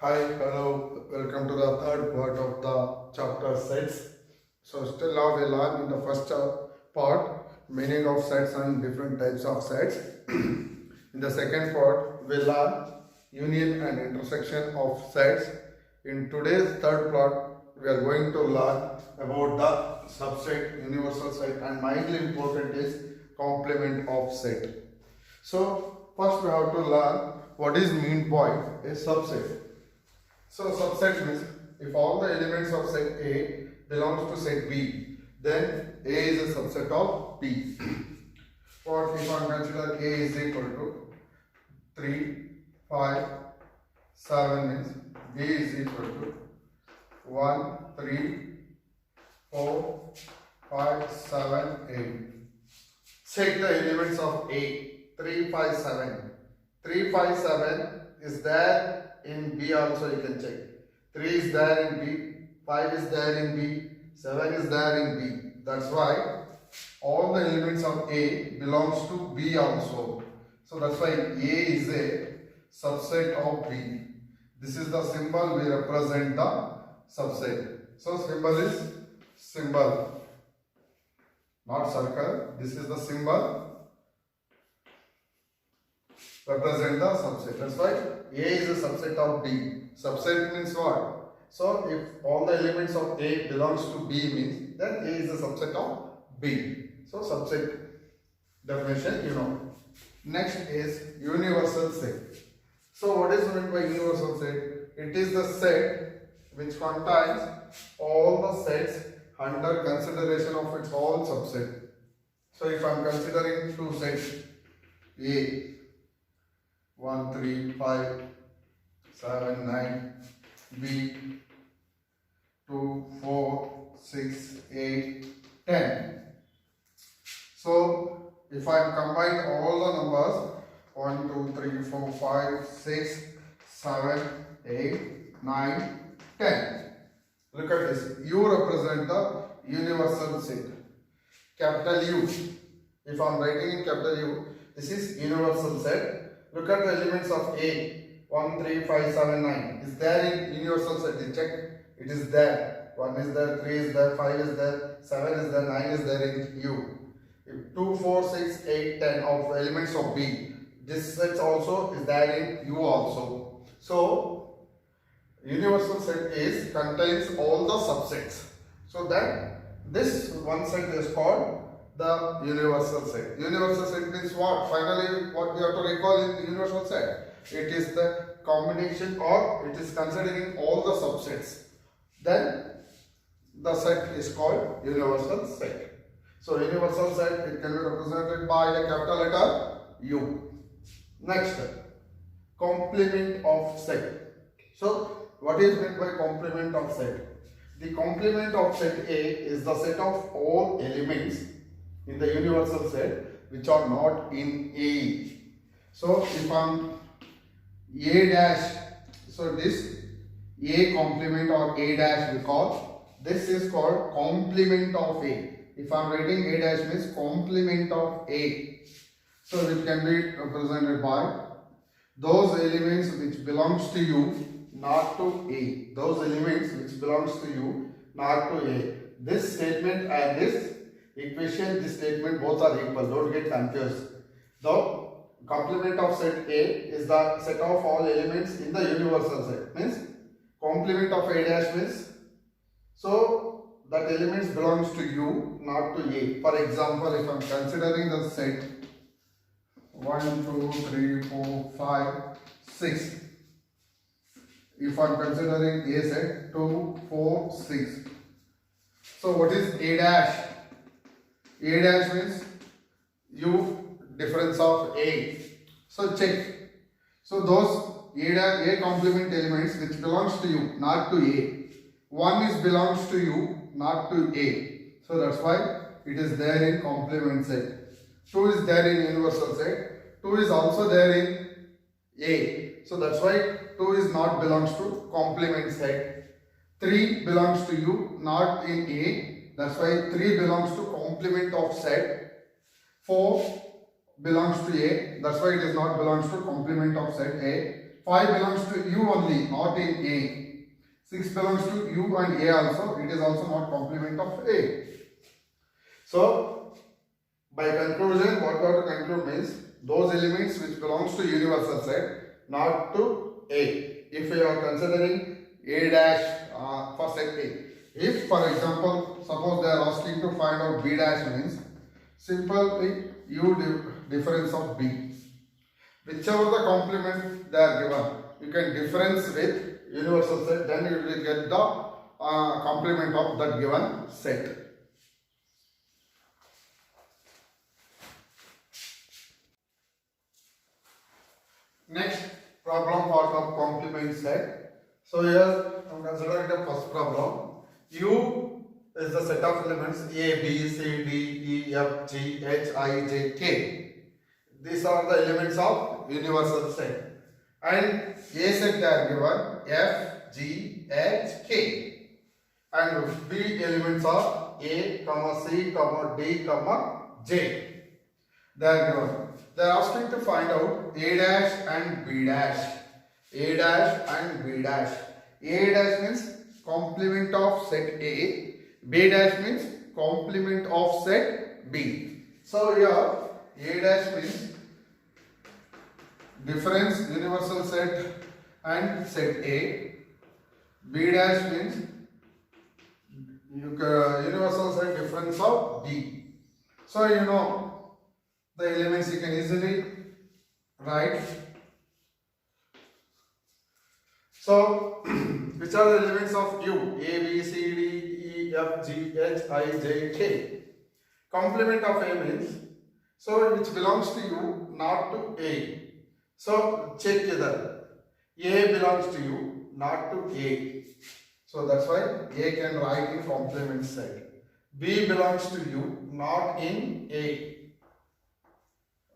Hi, hello, welcome to the third part of the chapter sets. So still now we learn in the first part meaning of sets and different types of sets. In the second part we learn union and intersection of sets. In today's third part we are going to learn about the subset, universal set, and mainly important is complement of set. So first we have to learn what is meant by a subset. So subset means if all the elements of set A belongs to set B, then A is a subset of B. What if I consider A is equal to 3, 5, 7 means B is equal to 1, 3, 4, 5, 7, 8. Check the elements of A. 3, 5, 7. 3, 5, 7 is there in B also, you can check. 3 is there in B, 5 is there in B, 7 is there in B. That's why all the elements of A belongs to B also. So that's why A is a subset of B. This is the symbol we represent the subset. So symbol is symbol, not circle. This is the symbol represent the subset. That's why A is a subset of B. Subset means what? So if all the elements of A belongs to B means then A is a subset of B. So subset definition you know. Next is universal set. So what is meant by universal set? It is the set which contains all the sets under consideration of its all subset. So if I am considering two sets A 1, 3, 5, 7, 9, B 2, 4, 6, 8, 10. So if I combine all the numbers 1, 2, 3, 4, 5, 6, 7, 8, 9, 10. Look at this. U represent the universal set. Capital U. If I am writing in capital U, this is universal set. Look at the elements of A. 1, 3, 5, 7, 9. Is there in universal set? You check. It is there. 1 is there, 3 is there, 5 is there, 7 is there, 9 is there in U. If 2, 4, 6, 8, 10 of elements of B. This set also is there in U also. So, universal set is contains all the subsets. So then this one set is called the universal set. Universal set means what? Finally, what we have to recall in the universal set? It is the combination or it is considering all the subsets. Then the set is called universal set. So universal set, it can be represented by the capital letter U. Next, complement of set. So what is meant by complement of set? The complement of set A is the set of all elements in the universal set which are not in A. So if I am A dash, so this A complement or A dash we call, this is called complement of A. If I am writing A dash means complement of A. So it can be represented by those elements which belongs to U, not to A. Those elements which belongs to U, not to A. This statement and this equation, this statement both are equal. Don't get confused. The complement of set A is the set of all elements in the universal set. Means complement of A dash means so that elements belongs to U, not to A. For example, if I am considering the set 1, 2, 3, 4, 5, 6. If I am considering A set 2, 4, 6. So what is A dash? A dash means U difference of A. So check. So those A complement elements which belongs to U, not to A. 1 is belongs to U, not to A. So that's why it is there in complement set. 2 is there in universal set. 2 is also there in A. So that's why 2 is not belongs to complement set. 3 belongs to U, not in A. That's why 3 belongs to complement of set. 4 belongs to A. That's why it is not belongs to complement of set A. 5 belongs to U only, not in A. 6 belongs to U and A also. It is also not complement of A. So, by conclusion, what we have to conclude means those elements which belongs to universal set, not to A. If we are considering A dash for set A. If, for example, suppose they are asking to find out B dash means simply U difference of B. Whichever the complement they are given, you can difference with universal set, then you will get the complement of that given set. Next problem part of complement set. So here I am considering the first problem. U is the set of elements A, B, C, D, E, F, G, H, I, J, K. These are the elements of universal set. And A set they are given F, G, H, K. And B elements are A, C, D, J. They are given. They are asking to find out A dash and B dash. A dash and B dash. A dash means complement of set A. B dash means complement of set B. So here A dash means difference universal set and set A. B dash means universal set difference of B. So you know the elements you can easily write. So which are the elements of U? A, B, C, D, E, F, G, H, I, J, K. Complement of A means so which belongs to U, not to A. So check here. A belongs to U, not to A. So that's why A can write in complement set. B belongs to U, not in A.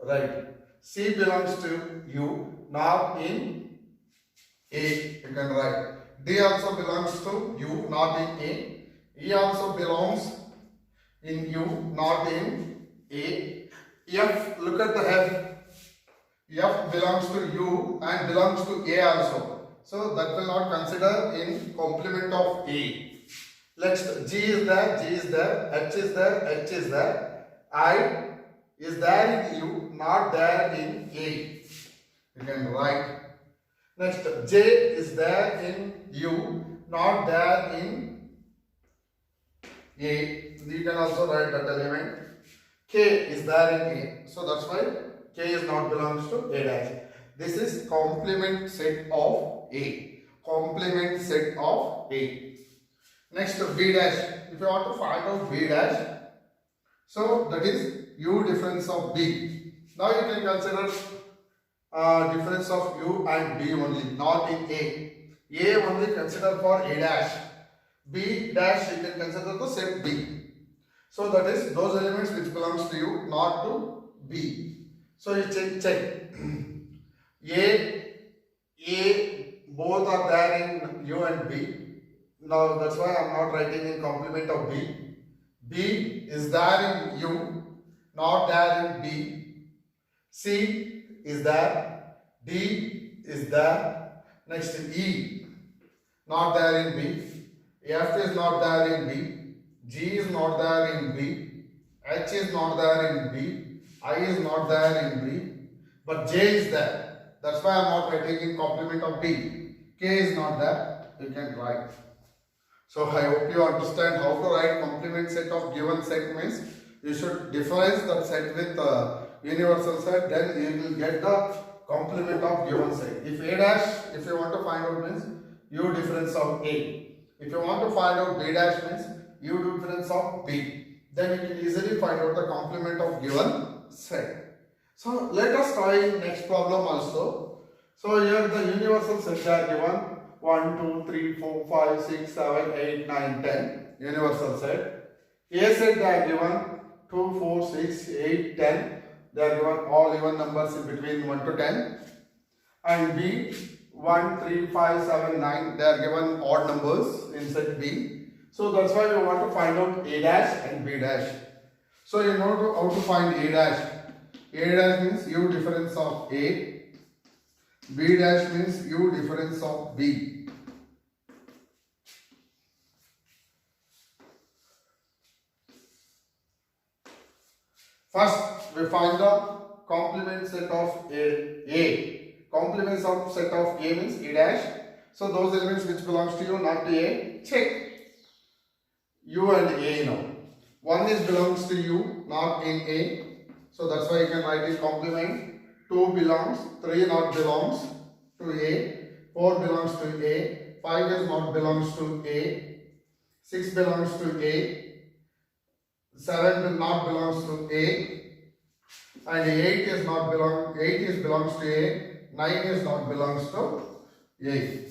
Right. C belongs to U, not in A. You can write. D also belongs to U, not in A. E also belongs in U, not in A. F, look at the F. F belongs to U and belongs to A also. So that will not consider in complement of A. Next, G is there, G is there, H is there, H is there. I is there in U, not there in A. You can write. Next, J is there in U, not there in A. You can also write that element. K is there in A. So that's why K is not belongs to A dash. This is complement set of A. Complement set of A. Next, B dash. If you want to find out B dash, so that is U difference of B. Now you can consider difference of U and B only, not in A. A only consider for A dash. B dash you can consider the set B. So that is those elements which belongs to U, not to B. So you check. A both are there in U and B. Now that's why I am not writing in complement of B. B is there in U, not there in B. C is there. D is there. Next E, not there in B. F is not there in B. G is not there in B. H is not there in B. I is not there in B. But J is there. That's why I am not writing in complement of B. K is not there. You can write. So I hope you understand how to write complement set of given set means you should difference that set with universal set, then you will get the complement of given set. If A dash, if you want to find out means U difference of A. If you want to find out B dash means U difference of B. Then you can easily find out the complement of given set. So let us try next problem also. So here the universal sets are given 1, 2, 3, 4, 5, 6, 7, 8, 9, 10. Universal set. A set they are given 2, 4, 6, 8, 10. They are given all even numbers in between 1 to 10. And B 1, 3, 5, 7, 9. They are given odd numbers in set B. So that's why we want to find out A dash and B dash. So you know how to find A dash. A dash means U difference of A. B dash means U difference of B. First, we find the complement set of A. Complement of set of A means A dash. So those elements which belongs to U, not to A, check. U and A now. One is belongs to U, not in A. So that's why you can write it complement. 2 belongs, 3 not belongs to A, 4 belongs to A, 5 is not belongs to A, 6 belongs to A, 7 will not belongs to A, and 8 is not belong. 8 is belongs to A, 9 is not belongs to A.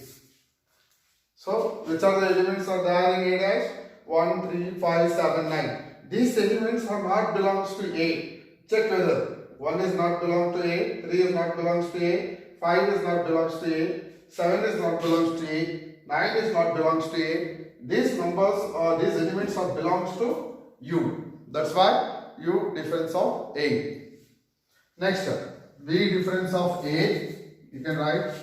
So which are the elements are there in A dash? 1, 3, 5, 7, 9. These elements are not belongs to A. Check whether 1 is not belong to A, 3 is not belongs to A, 5 is not belongs to A, 7 is not belongs to A, 9 is not belongs to A. These numbers or these elements are belongs to U. That's why U difference of A. Next, V difference of A. You can write,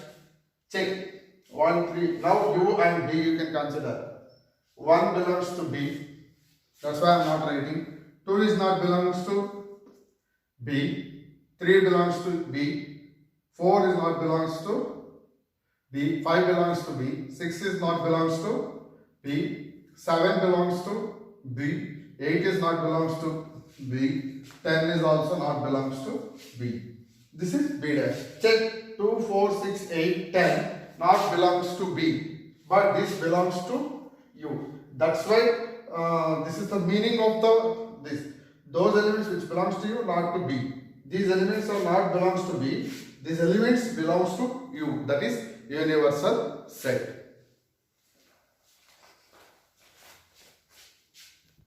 check 1, 3. Now U and B you can consider. 1 belongs to B. That's why I am not writing. 2 is not belongs to B, 3 belongs to B, 4 is not belongs to B, 5 belongs to B, 6 is not belongs to B, 7 belongs to B, 8 is not belongs to B, 10 is also not belongs to B. This is B dash. Check 2, 4, 6, 8, 10 not belongs to B, but this belongs to U. That's why this is the meaning of this. Those elements which belongs to U, not to B. These elements are not belongs to B. These elements belongs to U. That is universal set.